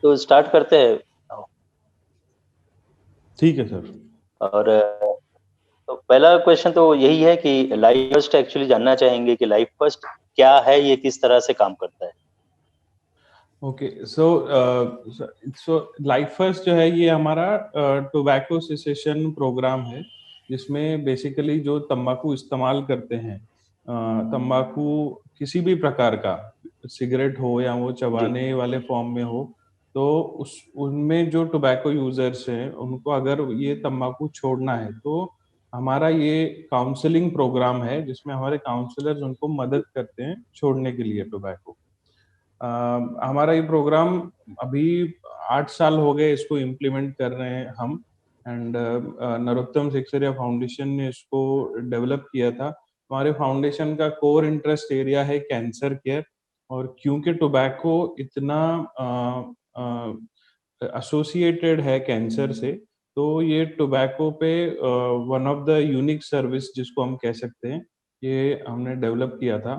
तो स्टार्ट करते हैं। ठीक है सर। और तो पहला क्वेश्चन तो यही है कि लाइफ फर्स्ट एक्चुअली जानना चाहेंगे कि लाइफ फर्स्ट क्या है, ये किस तरह से काम करता है। ओके, सो लाइफ फर्स्ट जो है ये हमारा टोबैको सेसेशन प्रोग्राम है, जिसमें बेसिकली जो तंबाकू इस्तेमाल करते हैं, तंबाकू किसी भी प्रकार का, सिगरेट हो या वो जी। चबाने वाले फॉर्म में हो, तो उस उनमें जो टोबैको यूजर्स हैं उनको अगर ये तंबाकू छोड़ना है तो हमारा ये काउंसलिंग प्रोग्राम है, जिसमें हमारे काउंसलर्स उनको मदद करते हैं छोड़ने के लिए टोबैको। हमारा ये प्रोग्राम अभी 8 साल हो गए इसको इम्प्लीमेंट कर रहे हैं हम। एंड नरोत्तम सेक्सेरिया फाउंडेशन ने इसको डेवलप किया था। हमारे फाउंडेशन का कोर इंटरेस्ट एरिया है कैंसर केयर, और क्योंकि टोबैको इतना एसोसिएटेड है कैंसर से, तो ये टोबैको पे one of the unique service जिसको हम कह सकते हैं, ये हमने डेवलप किया था।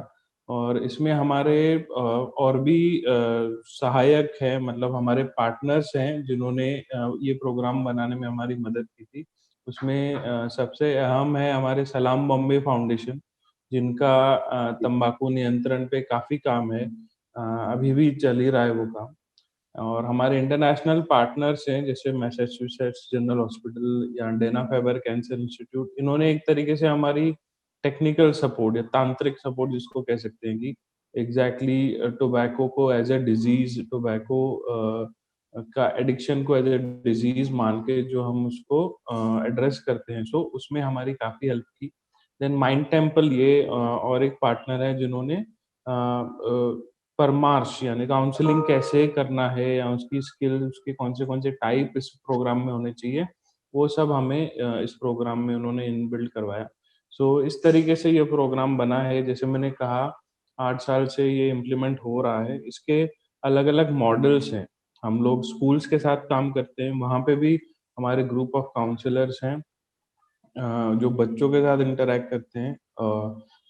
और इसमें हमारे और भी सहायक हैं, मतलब हमारे पार्टनर्स हैं जिन्होंने ये प्रोग्राम बनाने में हमारी मदद की थी। उसमें सबसे अहम है हमारे सलाम बॉम्बे फाउंडेशन, जिनका तंबाकू नियंत्रण पे काफ़ी काम है। अभी भी चल ही रहा है वो काम। और हमारे इंटरनेशनल पार्टनर्स हैं जैसे मैसाचुसेट्स जनरल हॉस्पिटल या डेना फाइबर कैंसर इंस्टीट्यूट। इन्होंने एक तरीके से हमारी टेक्निकल सपोर्ट या तांत्रिक सपोर्ट जिसको कह सकते हैं कि एग्जैक्टली टोबैको को एज ए डिजीज, टोबैको का एडिक्शन को एज ए डिजीज मान के जो हम उसको एड्रेस करते हैं, सो उसमें हमारी काफ़ी हेल्प की। देन माइंड टेम्पल ये और एक पार्टनर है जिन्होंने परामर्श यानी काउंसलिंग कैसे करना है या उसकी स्किल, उसके कौन से टाइप इस प्रोग्राम में होने चाहिए, वो सब हमें इस प्रोग्राम में उन्होंने इनबिल्ड करवाया। सो इस तरीके से ये प्रोग्राम बना है। जैसे मैंने कहा, 8 साल से ये इम्प्लीमेंट हो रहा है। इसके अलग-अलग मॉडल्स हैं। हम लोग स्कूल्स के साथ काम करते हैं, वहाँ पे भी हमारे ग्रुप ऑफ काउंसलर्स हैं जो बच्चों के साथ इंटरैक्ट करते हैं।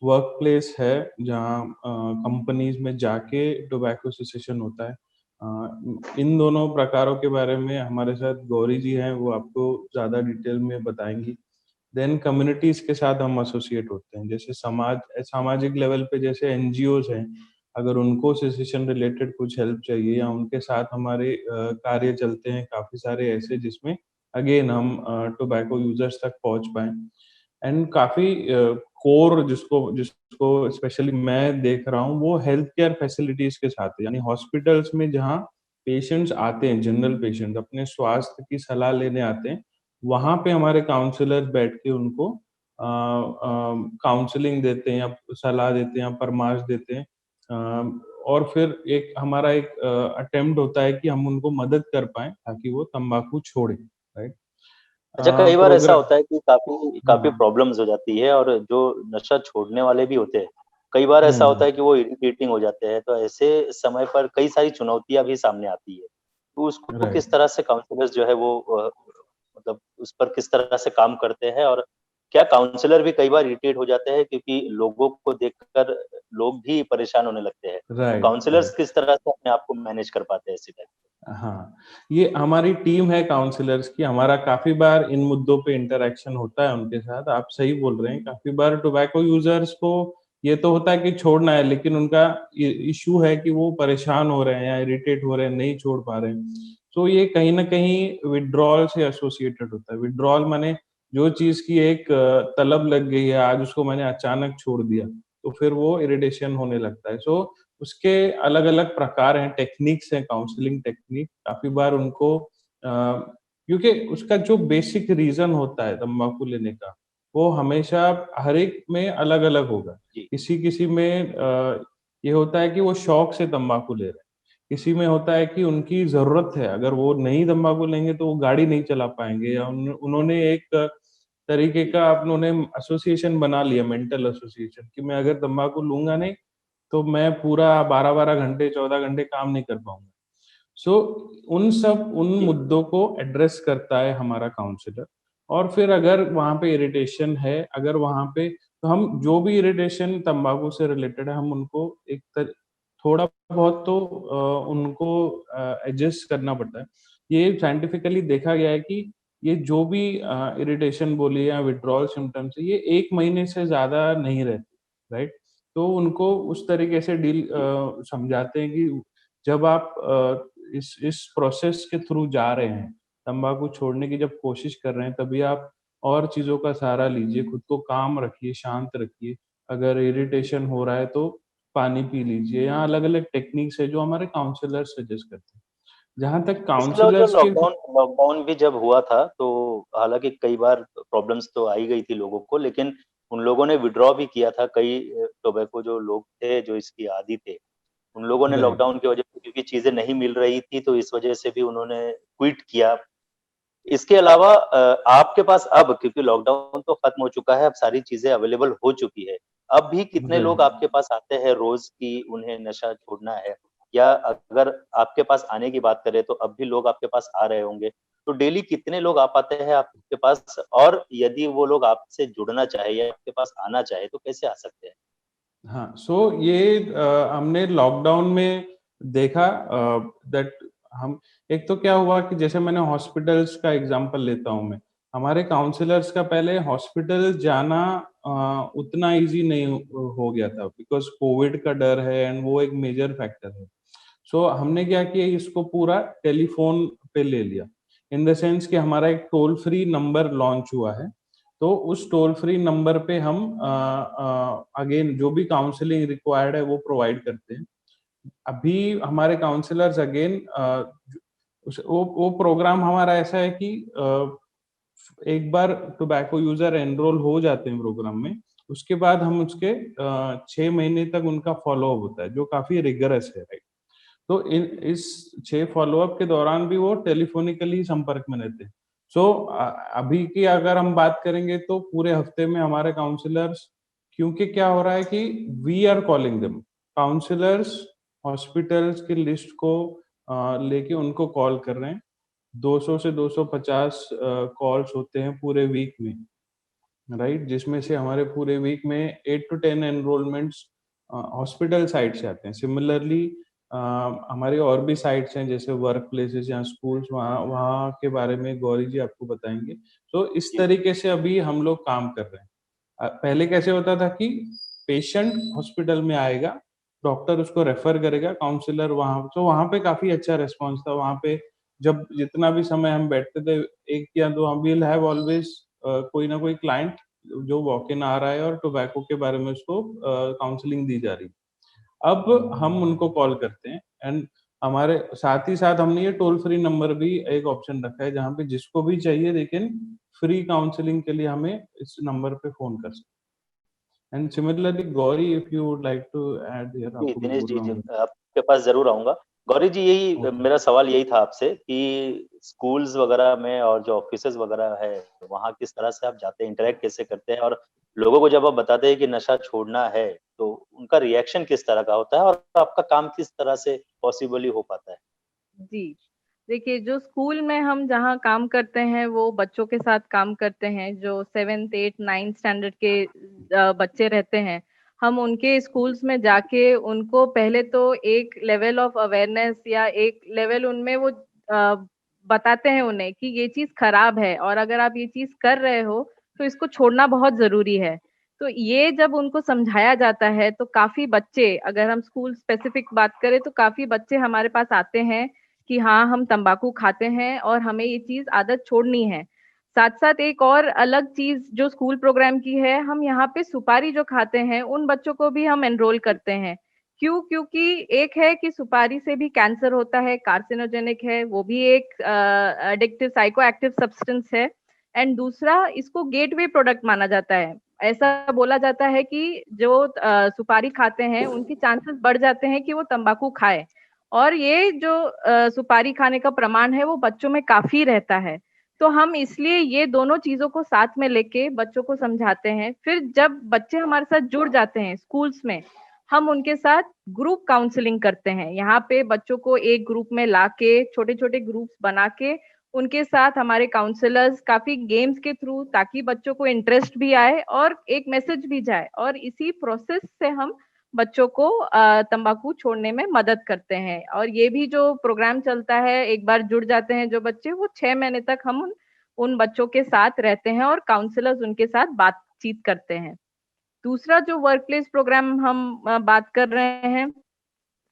वर्क प्लेस है जहाँ कंपनीज में जाके टोबैको सेसेशन होता है। इन दोनों प्रकारों के बारे में हमारे साथ गौरी जी हैं, वो आपको ज़्यादा डिटेल में बताएँगी। देन कम्युनिटीज़ के साथ हम एसोसिएट होते हैं, जैसे सामाजिक लेवल पे जैसे एनजीओज़ हैं, अगर उनको सेसेशन रिलेटेड कुछ हेल्प चाहिए या उनके साथ हमारे कार्य चलते हैं काफ़ी सारे ऐसे, जिसमें अगेन हम टोबैको यूज़र्स तक पहुँच पाएँ। एंड काफ़ी कोर जिसको जिसको स्पेशली मैं देख रहा हूँ, वो हेल्थ केयर फैसिलिटीज़ के साथ है। यानी हॉस्पिटल्स में जहाँ पेशेंट्स आते हैं, जनरल पेशेंट अपने स्वास्थ्य की सलाह लेने आते हैं, वहाँ पे हमारे काउंसलर बैठ के उनको काउंसलिंग देते हैं या सलाह देते हैं या परामर्श देते हैं। और फिर एक हमारा एक अटेम्प्ट होता है कि हम उनको मदद कर पाएँ ताकि वो तम्बाकू छोड़ें, राइट? अच्छा, कई बार ऐसा प्रोग्राम होता है कि काफी काफी हाँ। प्रॉब्लम्स हो जाती है, और जो नशा छोड़ने वाले भी होते हैं, कई बार ऐसा होता हुँ, है कि वो इरिटेटिंग हो जाते हैं। तो ऐसे समय पर कई सारी चुनौतियां भी सामने आती है, तो उसको राइट। किस तरह से काउंसलर्स जो है वो मतलब उस पर किस तरह से काम करते हैं। और क्या काउंसलर भी कई बार इरिटेट हो जाते हैं, क्योंकि लोगों को देखकर लोग भी परेशान होने लगते हैं, तो राइट, काउंसलर्स राइट। किस तरह से अपने आप को मैनेज कर पाते हैं ऐसे टाइम। हाँ, ये हमारी टीम है काउंसलर्स की, हमारा काफ़ी बार इन मुद्दों पे इंटरैक्शन होता है उनके साथ। आप सही बोल रहे हैं, काफ़ी बार टोबैको यूज़र्स को ये तो होता है कि छोड़ना है, लेकिन उनका इश्यू है कि वो परेशान हो रहे हैं या इरिटेट हो रहे हैं, नहीं छोड़ पा रहे हैं। तो ये कहीं न कहीं विथड्रॉल से एसोसिएटेड होता है। विथड्रॉल माने जो चीज़ की एक तलब लग गई है, आज उसको मैंने अचानक छोड़ दिया, तो फिर वो इरिटेशन होने लगता है। सो उसके अलग-अलग प्रकार हैं, टेक्निक्स हैं, काउंसलिंग टेक्निक। काफ़ी बार उनको क्योंकि उसका जो बेसिक रीज़न होता है तम्बाकू लेने का, वो हमेशा हर एक में अलग-अलग होगा। जी। किसी-किसी में ये होता है कि वो शौक से तम्बाकू ले रहे हैं। किसी में होता है कि उनकी ज़रूरत है, अगर वो नहीं तम्बाकू लेंगे तो वो गाड़ी नहीं चला पाएँगे, या उन्होंने एक तरीके का उन्होंने एसोसिएशन बना लिया, मेंटल एसोसिएशन, कि मैं अगर तम्बाकू लूँगा नहीं, तो मैं पूरा 12-12 घंटे, 14 घंटे काम नहीं कर पाऊँगा। सो उन जी। मुद्दों को एड्रेस करता है हमारा काउंसलर। और फिर अगर वहाँ पे इरिटेशन है, अगर वहाँ पे, तो हम जो भी इरिटेशन तम्बाकू से रिलेटेड है, हम उनको एक थोड़ा बहुत तो उनको एडजस्ट करना पड़ता है। ये साइंटिफिकली देखा गया है कि ये जो भी इरिटेशन बोलिए या विथड्रॉल सिम्पटम्स है, ये 1 महीने से ज़्यादा नहीं रहते, राइट? तो उनको उस तरीके से समझाते हैं कि जब आप इस प्रोसेस के थ्रू जा रहे हैं, तम्बाकू छोड़ने की जब कोशिश कर रहे हैं, तभी आप और चीज़ों का सहारा लीजिए, खुद को काम रखिए, शांत रखिए। अगर इरिटेशन हो रहा है तो पानी पी लीजिए, या अलग-अलग टेक्निक्स है जो हमारे काउंसलर सजेस्ट करते हैं। जहाँ तक इसके अलावा जो काउंसलर्स की लॉकडाउन भी जब हुआ था, तो हालाँकि कई बार प्रॉब्लम्स तो आ ही गई थी लोगों को, लेकिन उन लोगों ने विथड्रॉ भी किया था। कई टोबैको जो लोग थे, जो इसकी आदी थे, उन लोगों ने राइट, लॉकडाउन की वजह से, क्योंकि चीज़ें नहीं मिल रही थी, तो इस वजह से भी उन्होंने क्विट किया। इसके अलावा आपके पास अब, क्योंकि लॉकडाउन तो खत्म हो चुका है, अब सारी चीज़ें अवेलेबल हो चुकी है। अब भी कितने लोग राइट। आपके पास आते हैं रोज़ कि उन्हें नशा छोड़ना है? या अगर आपके पास आने की बात करें, तो अब भी लोग आपके पास आ रहे होंगे। तो डेली कितने लोग आ पाते हैं आपके पास? और यदि वो लोग आपसे जुड़ना चाहे या आपके पास आना चाहे, तो कैसे आ सकते हैं? हाँ, सो ये हमने लॉकडाउन में देखा दैट हम एक तो क्या हुआ कि जैसे मैंने हॉस्पिटल्स का एग्ज़ाम्पल लेता हूँ मैं। हमारे काउंसलर्स का पहले हॉस्पिटल जाना उतना ईज़ी नहीं हो गया था बिकॉज़ कोविड का डर है एंड वो एक मेजर फैक्टर है। सो हमने क्या किया, इसको पूरा टेलीफ़ोन पे ले लिया। इन द सेंस कि हमारा एक टोल फ्री नंबर लॉन्च हुआ है। तो उस टोल फ्री नंबर पे हम अगेन जो भी काउंसलिंग रिक्वायर्ड है वो प्रोवाइड करते हैं। अभी हमारे काउंसलर्स अगेन वो प्रोग्राम हमारा ऐसा है कि एक बार टोबैको यूज़र एनरोल हो जाते हैं प्रोग्राम में, उसके बाद हम उसके 6 महीने तक उनका फ़ॉलो-अप होता है, जो काफ़ी रिगरस है, राइट? तो इस 6 फ़ॉलो-अप के दौरान भी वो टेलीफ़ोनिकली संपर्क में रहते हैं। सो अभी की अगर हम बात करेंगे तो पूरे हफ्ते में हमारे काउंसलर्स, क्योंकि क्या हो रहा है कि we are calling them, counsellors hospitals की लिस्ट को लेके उनको कॉल कर रहे हैं। 200 से 250 कॉल्स होते हैं पूरे वीक में, राइट? जिसमें से हमारे पूरे वीक में 8 टू 10 एनरोलमेंट्स हॉस्पिटल साइड से आते हैं। सिमिलरली हमारी और भी साइट्स हैं जैसे वर्क प्लेसेस या स्कूल्स, वहाँ वहाँ के बारे में गौरी जी आपको बताएँगे। तो इस जी, तरीके से अभी हम लोग काम कर रहे हैं। पहले कैसे होता था कि पेशेंट हॉस्पिटल में आएगा, डॉक्टर उसको रेफर करेगा, काउंसलर वहाँ, तो वहाँ पे काफ़ी अच्छा रिस्पॉन्स था। वहाँ पे जब जितना भी समय हम बैठते थे, 1 या 2 हम विल हैव ऑलवेज़ कोई ना कोई क्लाइंट जो वॉक इन आ रहा है और टोबैको के बारे में उसको काउंसलिंग दी जा रही है। अब हम उनको कॉल करते हैं एंड हमारे साथ ही साथ हमने ये टोल फ्री नंबर भी एक ऑप्शन रखा है, जहाँ पे जिसको भी चाहिए दे कैन फ्री काउंसलिंग के लिए हमें इस नंबर पे फ़ोन कर सकते हैं। And similarly Gauri, if you would like to add here, जी, आपको कुछ दिनेश जी, बोलना जी, हो? आपके पास ज़रूर आऊँगा। गौरी जी, यही ओके। मेरा सवाल यही था आपसे कि स्कूल्स वगैरह में और जो ऑफ़िसेज़ वगैरह है, वहाँ किस तरह से आप जाते हैं, इंटरैक्ट कैसे करते हैं? और लोगों को जब आप बताते हैं कि नशा छोड़ना है, तो उनका रिएक्शन किस तरह का होता है और आपका काम किस तरह से पॉसिबली हो पाता है? जी। देखिए, जो स्कूल में हम जहाँ काम करते हैं, वो बच्चों के साथ काम करते हैं, जो 7th, 8th, 9th स्टैंडर्ड के बच्चे रहते हैं। हम उनके स्कूल्स में जाके उनको पहले तो एक लेवल ऑफ अवेयरनेस या एक लेवल उनमें वो बताते हैं उन्हें कि ये चीज़ खराब है और अगर आप ये चीज़ कर रहे हो, तो इसको छोड़ना बहुत ज़रूरी है। तो ये जब उनको समझाया जाता है, तो काफ़ी बच्चे, अगर हम स्कूल स्पेसिफिक बात करें, तो काफ़ी बच्चे हमारे पास आते हैं कि हाँ, हम तम्बाकू खाते हैं और हमें ये चीज़ आदत छोड़नी है। साथ-साथ एक और अलग चीज़ जो स्कूल प्रोग्राम की है, हम यहाँ पे सुपारी जो खाते हैं, उन बच्चों को भी हम एनरोल करते हैं। क्यों? क्योंकि एक है कि सुपारी से भी कैंसर होता है, कार्सिनोजेनिक है, वो भी एक एडिक्टिव साइको एक्टिव सब्सटेंस है एंड दूसरा इसको गेटवे प्रोडक्ट माना जाता है। ऐसा बोला जाता है कि जो सुपारी खाते हैं, उनके चांसेस बढ़ जाते हैं कि वो तम्बाकू खाएँ। और ये जो सुपारी खाने का प्रमाण है वो बच्चों में काफ़ी रहता है। तो हम इसलिए ये दोनों चीज़ों को साथ में लेके बच्चों को समझाते हैं। फिर जब बच्चे हमारे साथ जुड़ जाते हैं स्कूल्स में, हम उनके साथ ग्रुप काउंसलिंग करते हैं। यहाँ पे बच्चों को एक ग्रुप में लाके छोटे-छोटे ग्रुप्स बना के उनके साथ हमारे काउंसलर्स काफ़ी गेम्स के थ्रू, ताकि बच्चों को इंटरेस्ट भी आए और एक मैसेज भी जाए और इसी प्रोसेस से हम बच्चों को तंबाकू छोड़ने में मदद करते हैं। और ये भी जो प्रोग्राम चलता है, एक बार जुड़ जाते हैं जो बच्चे, वो 6 महीने तक हम उन बच्चों के साथ रहते हैं और काउंसलर्स उनके साथ बातचीत करते हैं। दूसरा जो वर्क प्लेस प्रोग्राम हम बात कर रहे हैं,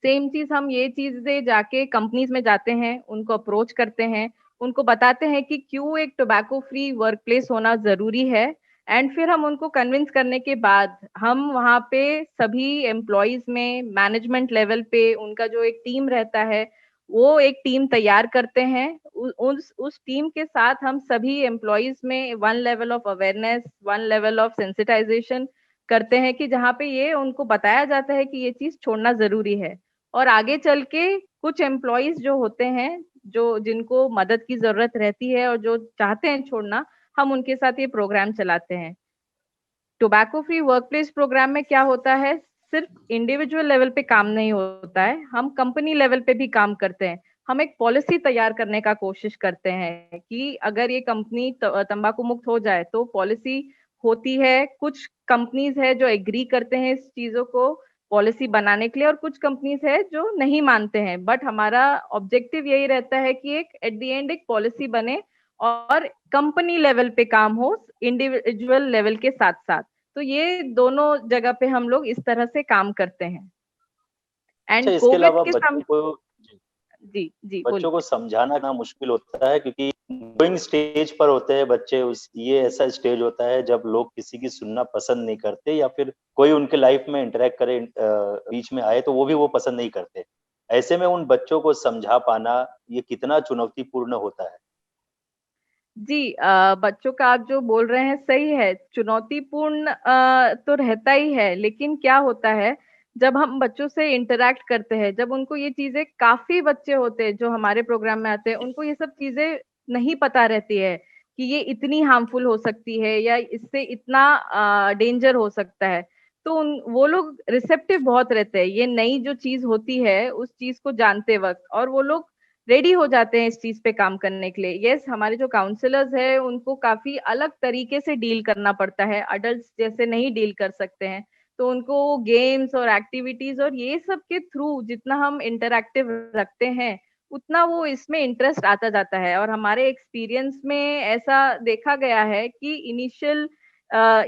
सेम चीज, हम ये चीजें जाके कंपनीज में जाते हैं, उनको अप्रोच करते हैं, उनको बताते हैं कि क्यों एक टोबैको फ्री वर्क प्लेस होना जरूरी है। एंड फिर हम उनको कन्विंस करने के बाद हम वहाँ पे सभी एम्प्लॉयज में, मैनेजमेंट लेवल पे उनका जो एक टीम रहता है, वो एक टीम तैयार करते हैं। उस टीम के साथ हम सभी एम्प्लॉयज में one level of awareness, one level of sensitization करते हैं, कि जहाँ पे ये उनको बताया जाता है कि ये चीज छोड़ना जरूरी है। और आगे चल के कुछ एम्प्लॉयज जो होते हैं, जो जिनको मदद की जरूरत रहती है और जो चाहते हैं छोड़ना, हम उनके साथ ये प्रोग्राम चलाते हैं। टोबैको फ्री वर्कप्लेस प्रोग्राम में क्या होता है, सिर्फ इंडिविजुअल लेवल पे काम नहीं होता है, हम कंपनी लेवल पे भी काम करते हैं। हम एक पॉलिसी तैयार करने का कोशिश करते हैं कि अगर ये कंपनी तंबाकू मुक्त हो जाए तो पॉलिसी होती है। कुछ कंपनीज है जो एग्री करते हैं इस चीजों को पॉलिसी बनाने के लिए, और कुछ कंपनीज है जो नहीं मानते हैं। बट हमारा ऑब्जेक्टिव यही रहता है कि एक एट द एंड एक पॉलिसी बने और कंपनी लेवल पे काम हो इंडिविजुअल लेवल के साथ साथ। तो ये दोनों जगह पे हम लोग इस तरह से काम करते हैं। अच्छा, एंड इसके कोविड अलावा के बच्चों सम को जी जी बच्चों बोलिए। को समझाना ना मुश्किल होता है, क्योंकि ग्रोइंग स्टेज पर होते हैं बच्चे। उस ये ऐसा स्टेज होता है जब लोग किसी की सुनना पसंद नहीं करते, या फिर कोई उनके लाइफ में इंटरेक्ट करे, बीच में आए तो वो भी वो पसंद नहीं करते। ऐसे में उन बच्चों को समझा पाना ये कितना चुनौतीपूर्ण होता है। जी, बच्चों का आप जो बोल रहे हैं सही है, चुनौतीपूर्ण तो रहता ही है। लेकिन क्या होता है, जब हम बच्चों से इंटरेक्ट करते हैं, जब उनको ये चीजें, काफी बच्चे होते हैं जो हमारे प्रोग्राम में आते हैं, उनको ये सब चीजें नहीं पता रहती है कि ये इतनी हार्मफुल हो सकती है या इससे इतना डेंजर हो सकता है। तो वो लोग रिसेप्टिव बहुत रहते हैं ये नई जो चीज होती है उस चीज को जानते वक्त, और वो लोग रेडी हो जाते हैं इस चीज पे काम करने के लिए। यस, हमारे जो काउंसलर्स है उनको काफी अलग तरीके से डील करना पड़ता है, अडल्ट जैसे नहीं डील कर सकते हैं। तो उनको गेम्स और एक्टिविटीज और ये सब के थ्रू जितना हम इंटरैक्टिव रखते हैं, उतना वो इसमें इंटरेस्ट आता जाता है। और हमारे एक्सपीरियंस में ऐसा देखा गया है कि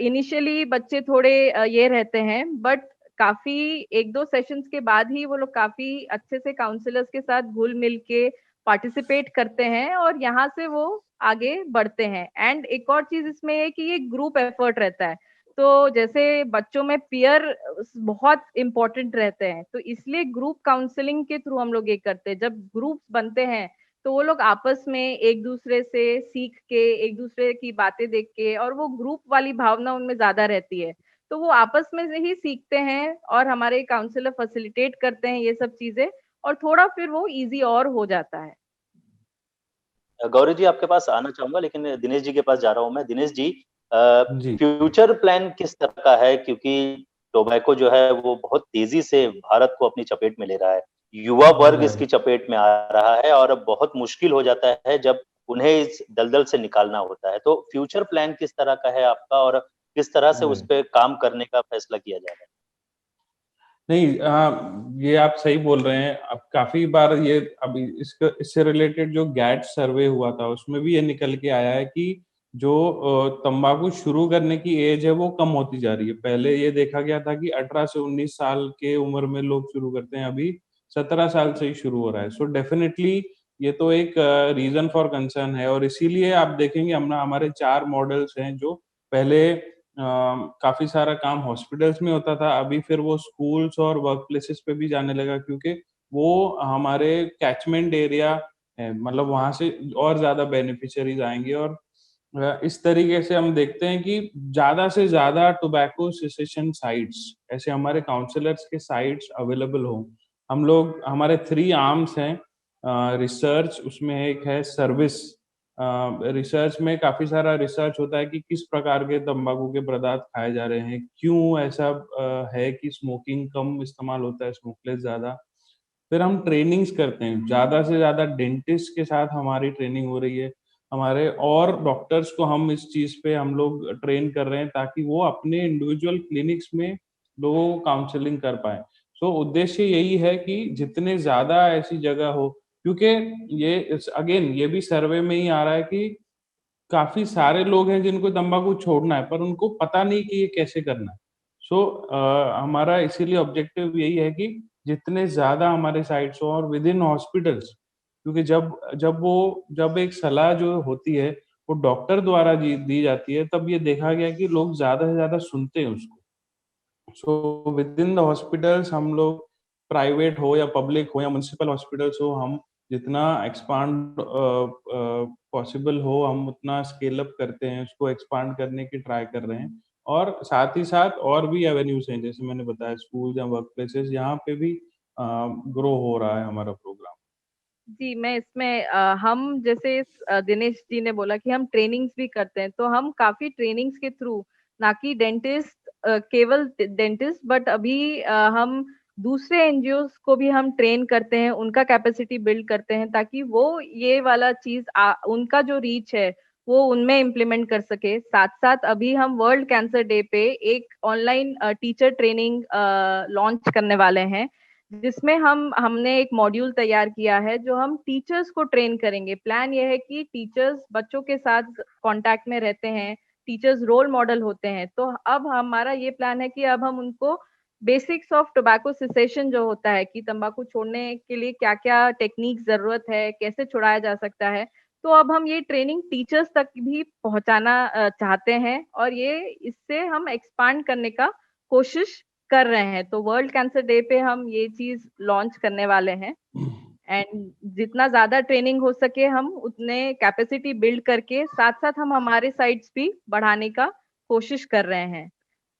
इनिशियली बच्चे थोड़े ये रहते हैं, बट काफी 1-2 सेशंस के बाद ही वो लोग काफी अच्छे से काउंसलर्स के साथ घुल मिल के पार्टिसिपेट करते हैं और यहाँ से वो आगे बढ़ते हैं। एंड एक और चीज इसमें है कि ये ग्रुप एफर्ट रहता है। तो जैसे बच्चों में पियर बहुत इंपॉर्टेंट रहते हैं, तो इसलिए ग्रुप काउंसलिंग के थ्रू हम लोग ये करते हैं। जब ग्रुप्स बनते हैं तो वो लोग आपस में एक दूसरे से सीख के, एक दूसरे की बातें देख के, और वो ग्रुप वाली भावना उनमें ज्यादा रहती है, तो वो आपस में से ही सीखते हैं और हमारे काउंसलर फैसिलिटेट करते हैं ये सब चीजें, और थोड़ा फिर वो इजी और हो जाता है। गौरी जी, आपके पास आना चाहूंगा, लेकिन दिनेश जी के पास जा रहा हूं मैं। दिनेश जी, जी। फ्यूचर प्लान किस तरह का है? क्योंकि टोबैको जो है वो बहुत तेजी से भारत को अपनी चपेट में ले रहा है। युवा वर्ग इसकी राइट। चपेट में आ रहा है और अब बहुत मुश्किल हो जाता है जब उन्हें इस दलदल से निकालना होता है। तो फ्यूचर प्लान किस तरह का है आपका, और किस तरह से उस राइट। पे काम करने का फैसला किया जा रहा है? नहीं, ये आप सही बोल रहे हैं। अब काफ़ी बार ये अभी इससे रिलेटेड जो गैट सर्वे हुआ था, उसमें भी ये निकल के आया है कि जो तम्बाकू शुरू करने की एज है, वो कम होती जा रही है। पहले ये देखा गया था कि 18 से 19 साल के उम्र में लोग शुरू करते हैं, अभी 17 साल से ही शुरू हो रहा है। सो डेफ़िनिटली ये तो एक रीज़न फॉर कंसर्न है, और इसीलिए आप देखेंगे हमारे 4 मॉडल्स हैं, जो पहले काफ़ी सारा काम हॉस्पिटल्स में होता था, अभी फिर वो स्कूल्स और वर्क प्लेसेस पे भी जाने लगा, क्योंकि वो हमारे कैचमेंट एरिया है, मतलब वहाँ से और ज़्यादा बेनिफिशियरीज़ आएँगे। और इस तरीके से हम देखते हैं कि ज़्यादा से ज़्यादा टोबैको सेसेशन साइट्स, ऐसे हमारे काउंसलर्स के साइट्स अवेलेबल हों। हम लोग, हमारे 3 आर्म्स हैं, रिसर्च, उसमें एक है सर्विस। रिसर्च में काफ़ी सारा रिसर्च होता है कि किस प्रकार के तंबाकू के पदार्थ खाए जा रहे हैं, क्यों ऐसा है कि स्मोकिंग कम इस्तेमाल होता है, स्मोकलेस ज़्यादा। फिर हम ट्रेनिंग्स करते हैं, ज़्यादा से ज़्यादा डेंटिस्ट के साथ हमारी ट्रेनिंग हो रही है। हमारे और डॉक्टर्स को हम इस चीज़ पे हम लोग ट्रेन कर रहे हैं, ताकि वो अपने इंडिविजुअल क्लिनिक्स में लोगों को काउंसलिंग कर पाएँ। सो उद्देश्य यही है कि जितने ज़्यादा ऐसी जगह हो, क्योंकि ये अगेन ये भी सर्वे में ही आ रहा है कि काफ़ी सारे लोग हैं जिनको तम्बाकू छोड़ना है, पर उनको पता नहीं कि ये कैसे करना है। सो हमारा इसीलिए ऑब्जेक्टिव यही है कि जितने ज़्यादा हमारे साइट्स हो और विदिन हॉस्पिटल्स, क्योंकि जब एक सलाह जो होती है, वो डॉक्टर द्वारा दी जाती है, तब ये देखा गया कि लोग ज़्यादा से ज़्यादा सुनते हैं उसको। So with in the hospitals हम लोग प्राइवेट हो या पब्लिक हो या म्युनिसिपल हॉस्पिटल्स हो, हम जितना एक्सपांड पॉसिबल हो हम उतना स्केल अप करते हैं, उसको एक्सपांड करने की ट्राई कर रहे हैं। और साथ ही साथ और भी एवेन्यूज हैं, जैसे मैंने बताया स्कूल या वर्क प्लेसेस, यहाँ पे भी ग्रो हो रहा है हमारा प्रोग्राम। जी, मैं इसमें हम जैसे दिनेश जी ने बोला कि हम ट्रेनिंग्स भी करते हैं, तो हम काफ़ी ट्रेनिंग्स के थ्रू, ना कि केवल डेंटिस्ट, बट अभी हम दूसरे एनजीओज़ को भी हम ट्रेन करते हैं, उनका कैपेसिटी बिल्ड करते हैं, ताकि वो ये वाला चीज़ उनका जो रीच है, वो उनमें इम्प्लीमेंट कर सके। साथ-साथ अभी हम वर्ल्ड कैंसर डे पे एक ऑनलाइन टीचर ट्रेनिंग लॉन्च करने वाले हैं, जिसमें हमने एक मॉड्यूल तैयार किया है जो हम टीचर्स को ट्रेन करेंगे। प्लान ये है कि टीचर्स बच्चों के साथ कांटेक्ट में रहते हैं, टीचर्स रोल मॉडल होते हैं। तो अब हमारा ये प्लान है कि अब हम उनको बेसिक्स ऑफ टोबैको सेसेशन जो होता है कि तंबाकू छोड़ने के लिए क्या-क्या टेक्निक ज़रूरत है, कैसे छुड़ाया जा सकता है। तो अब हम ये ट्रेनिंग टीचर्स तक भी पहुँचाना चाहते हैं और ये इससे हम एक्सपांड करने का कोशिश कर रहे हैं। तो वर्ल्ड कैंसर डे पे हम ये चीज़ लॉन्च करने वाले हैं एंड जितना ज़्यादा ट्रेनिंग हो सके हम उतने कैपेसिटी बिल्ड करके साथ-साथ हम हमारे साइट्स भी बढ़ाने का कोशिश कर रहे हैं।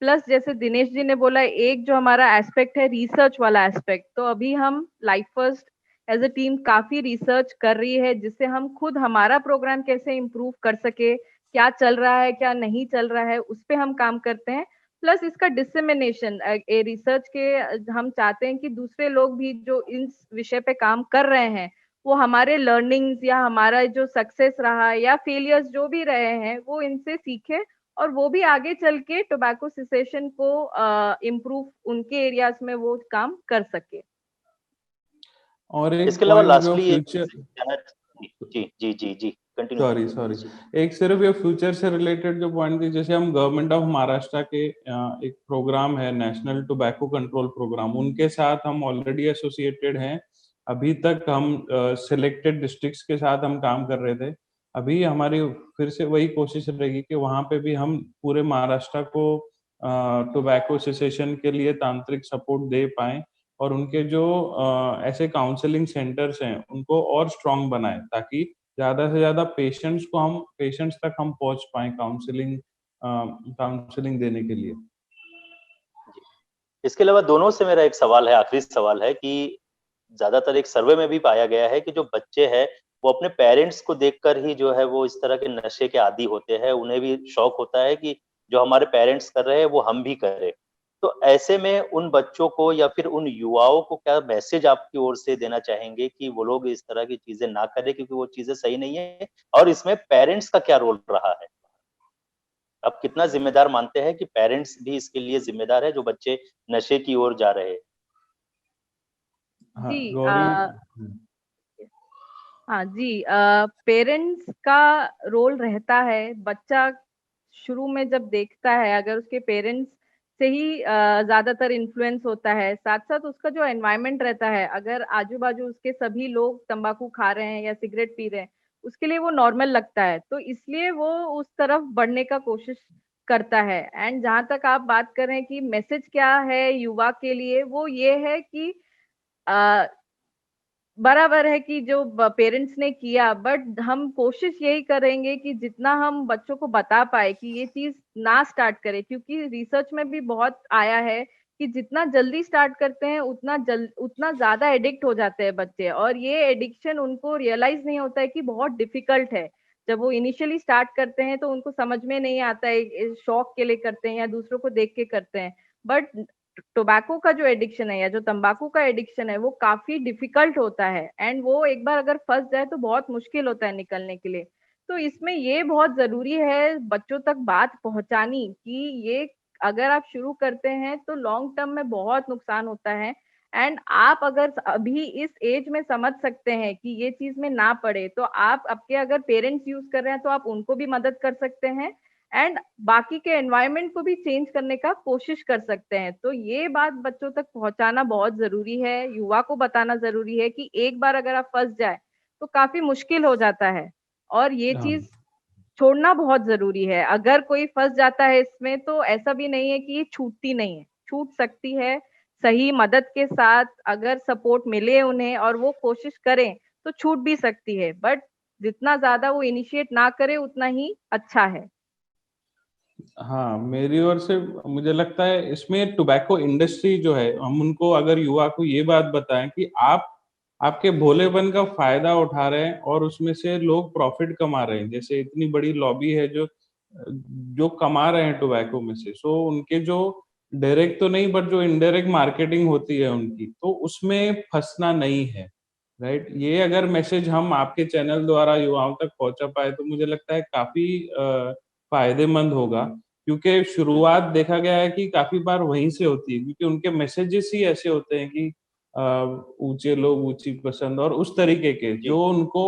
प्लस जैसे दिनेश जी ने बोला, एक जो हमारा एस्पेक्ट है रिसर्च वाला एस्पेक्ट, तो अभी हम life first as a team काफ़ी रिसर्च कर रही है, जिससे हम खुद हमारा प्रोग्राम कैसे इम्प्रूव कर सके, क्या चल रहा है, क्या नहीं चल रहा है, उस पे हम काम करते हैं। प्लस इसका डिसेमिनेशन रिसर्च के हम चाहते हैं कि दूसरे लोग भी जो इस विषय पे काम कर रहे हैं, वो हमारे लर्निंग्स या हमारा जो सक्सेस रहा या फेलियर्स जो भी रहे हैं, वो इनसे सीखें और वो भी आगे चल के टोबैको सेसेशन को इम्प्रूव उनके एरियाज में वो काम कर सके। और एक इसके अलावा पॉइंट जो लास्टली एक फ्यूचर जी, कंटिन्यू सॉरी कीजिए सॉरी प्लीज। जी। एक सिर्फ ये फ्यूचर से रिलेटेड जो पॉइंट थी, जैसे हम गवर्नमेंट ऑफ महाराष्ट्र के एक प्रोग्राम है नेशनल टोबैको कंट्रोल प्रोग्राम, उनके साथ हम ऑलरेडी एसोसिएटेड हैं। अभी तक हम सिलेक्टेड डिस्ट्रिक्ट्स के साथ हम काम कर रहे थे। अभी हमारी फिर से वही कोशिश रहेगी कि वहाँ पे भी हम पूरे महाराष्ट्र को टोबैको सेसेशन के लिए तांत्रिक सपोर्ट दे पाएँ और उनके जो ऐसे काउंसलिंग सेंटर्स हैं उनको और स्ट्रॉन्ग बनाएं, ताकि ज़्यादा से ज़्यादा पेशेंट्स तक हम पहुँच पाएँ काउंसलिंग देने के लिए। जी। इसके अलावा दोनों से मेरा एक सवाल है, आखिरी सवाल है कि ज्यादातर एक सर्वे में भी पाया गया है कि जो बच्चे हैं वो अपने पेरेंट्स को देखकर ही जो है वो इस तरह के नशे के आदी होते हैं। उन्हें भी शौक होता है कि जो हमारे पेरेंट्स कर रहे हैं वो हम भी करें। तो ऐसे में उन बच्चों को या फिर उन युवाओं को क्या मैसेज आपकी ओर से देना चाहेंगे कि वो लोग इस तरह की चीजें ना करें, क्योंकि वो चीजें सही नहीं है, और इसमें पेरेंट्स का क्या रोल रहा है? आप कितना जिम्मेदार मानते हैं कि पेरेंट्स भी इसके लिए जिम्मेदार है जो बच्चे नशे की ओर जा रहे हैं? हाँ, जी गौरी। हाँ जी, पेरेंट्स का रोल रहता है। बच्चा शुरू में जब देखता है, अगर उसके पेरेंट्स से ही ज़्यादातर इन्फ्लुएंस होता है, साथ-साथ उसका जो एनवायरनमेंट रहता है, अगर आजू-बाजू उसके सभी लोग तंबाकू खा रहे हैं या सिगरेट पी रहे हैं, उसके लिए वो नॉर्मल लगता है। तो इसलिए वो उस तरफ बढ़ने का कोशिश करता है। एंड जहाँ तक आप बात कर रहे हैं कि मैसेज क्या है युवा के लिए, वो ये है कि अ, बराबर है कि जो पेरेंट्स ने किया, बट हम कोशिश यही करेंगे कि जितना हम बच्चों को बता पाए कि ये चीज ना स्टार्ट करें, क्योंकि रिसर्च में भी बहुत आया है कि जितना जल्दी स्टार्ट करते हैं उतना ज्यादा एडिक्ट हो जाते हैं बच्चे, और ये एडिक्शन उनको रियलाइज नहीं होता है कि बहुत डिफिकल्ट है। जब वो इनिशियली स्टार्ट करते हैं तो उनको समझ में नहीं आता है, शौक के लिए करते हैं या दूसरों को देख के करते हैं। बट टोबैको का जो एडिक्शन है या जो तंबाकू का एडिक्शन है, वो काफी डिफिकल्ट होता है एंड वो एक बार अगर फंस जाए तो बहुत मुश्किल होता है निकलने के लिए। तो इसमें ये बहुत जरूरी है बच्चों तक बात पहुंचानी कि ये अगर आप शुरू करते हैं तो लॉन्ग टर्म में बहुत नुकसान होता है। एंड आप अगर अभी इस एज में समझ सकते हैं कि ये चीज में ना पड़े, तो आप आपके अगर पेरेंट्स यूज कर रहे हैं तो आप उनको भी मदद कर सकते हैं एंड बाकी के एनवायरनमेंट को भी चेंज करने का कोशिश कर सकते हैं। तो ये बात बच्चों तक पहुंचाना बहुत जरूरी है, युवा को बताना जरूरी है कि एक बार अगर आप फंस जाए तो काफी मुश्किल हो जाता है और ये हाँ चीज छोड़ना बहुत जरूरी है। अगर कोई फंस जाता है इसमें तो ऐसा भी नहीं है कि ये छूटती नहीं है, छूट सकती है। सही मदद के साथ अगर सपोर्ट मिले उन्हें और वो कोशिश करें तो छूट भी सकती है, बट जितना ज्यादा वो इनिशिएट ना करे उतना ही अच्छा है। हाँ, मेरी ओर से मुझे लगता है इसमें टोबैको इंडस्ट्री जो है, हम उनको अगर युवा को ये बात बताएं कि आप आपके भोलेपन का फायदा उठा रहे हैं और उसमें से लोग प्रॉफिट कमा रहे हैं। जैसे इतनी बड़ी लॉबी है जो जो कमा रहे हैं टोबैको में से, सो उनके जो डायरेक्ट तो नहीं बट जो इनडायरेक्ट मार्केटिंग होती है उनकी, तो उसमें फंसना नहीं है, राइट? ये अगर मैसेज हम आपके चैनल द्वारा युवाओं तक पहुंचा पाए तो मुझे लगता है काफी फायदेमंद होगा, क्योंकि शुरुआत देखा गया है कि काफी बार वहीं से होती है, क्योंकि उनके मैसेजेस ही ऐसे होते हैं कि अ, ऊंचे लोग ऊंची पसंद और उस तरीके के जी, जो उनको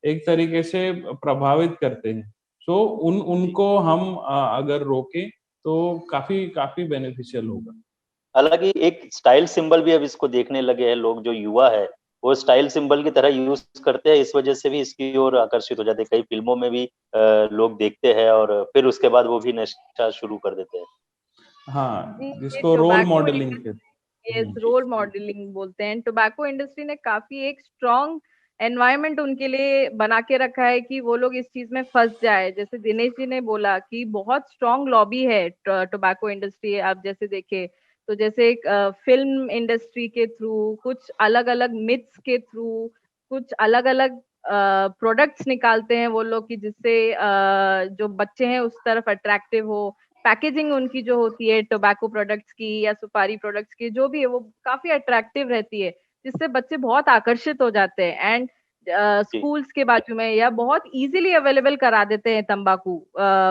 एक तरीके से प्रभावित करते हैं। सो जी। उनको हम अगर रोकें तो काफी काफी बेनिफिशियल होगा। हालाँकि एक स्टाइल सिंबल भी अब इसको देखने लगे हैं लोग, जो युवा है, वो स्टाइल सिंबल की तरह यूज़ करते हैं, इस वजह से भी इसकी ओर आकर्षित हो जाते हैं। कई फ़िल्मों में भी लोग देखते हैं और फिर उसके बाद वो भी नशा शुरू कर देते हैं। हाँ, जी, ये जिसको रोल टोबैको मॉडलिंग के। इंडस्ट्री, यस, हुँ, रोल मॉडलिंग बोलते हैं। टोबैको इंडस्ट्री ने काफी एक स्ट्रॉन्ग एनवायरनमेंट उनके लिए बना के रखा है कि वो लोग इस चीज में फंस जाए। जैसे दिनेश जी ने बोला कि बहुत स्ट्रॉन्ग लॉबी है टोबैको इंडस्ट्री। आप जैसे देखे तो जैसे एक फिल्म इंडस्ट्री के थ्रू, कुछ अलग अलग मिथ्स के थ्रू, कुछ अलग अलग प्रोडक्ट्स निकालते हैं वो लोग कि जिससे जो बच्चे हैं उस तरफ अट्रैक्टिव हो। पैकेजिंग उनकी जो होती है टोबैको प्रोडक्ट्स की या सुपारी प्रोडक्ट्स की, जो भी है वो काफी अट्रैक्टिव रहती है, जिससे बच्चे बहुत आकर्षित हो जाते हैं। एंड जी, स्कूल्स के बाजू में या बहुत इजीली अवेलेबल करा देते हैं तंबाकू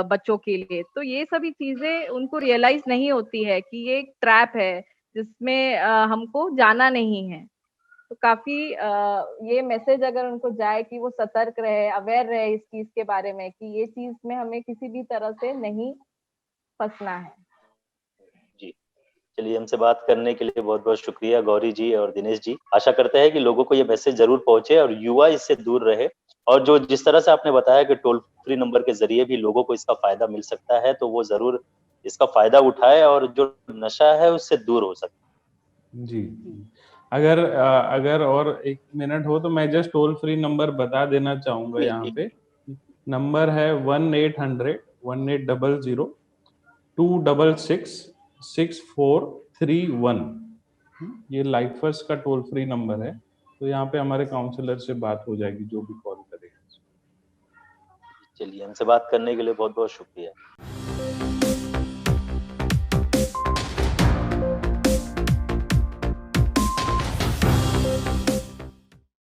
बच्चों के लिए। तो ये सभी चीजें उनको रियलाइज नहीं होती है कि ये एक ट्रैप है जिसमें हमको जाना नहीं है। तो काफी ये मैसेज अगर उनको जाए कि वो सतर्क रहे, अवेयर रहे इस चीज के बारे में कि ये चीज में हमें किसी भी तरह से नहीं फंसना है। जी। चलिए, हमसे बात करने के लिए बहुत-बहुत शुक्रिया गौरी जी और दिनेश जी। आशा करते हैं कि लोगों को ये मैसेज ज़रूर पहुँचे और युवा इससे दूर रहे, और जो जिस तरह से आपने बताया कि टोल फ्री नंबर के ज़रिए भी लोगों को इसका फ़ायदा मिल सकता है, तो वो ज़रूर इसका फ़ायदा उठाए और जो नशा है उससे दूर हो सके। जी। अगर और 1 मिनट हो तो मैं जस्ट टोल फ्री नंबर बता देना चाहूँगा जी, यहाँ जी। पे। नंबर है 1800 1800 266 6431। ये लाइफ फर्स्ट का टोल फ्री नंबर है। तो यहाँ पे हमारे काउंसलर से बात हो जाएगी जो भी कॉल करेगा। चलिए, हमसे बात करने के लिए बहुत-बहुत शुक्रिया।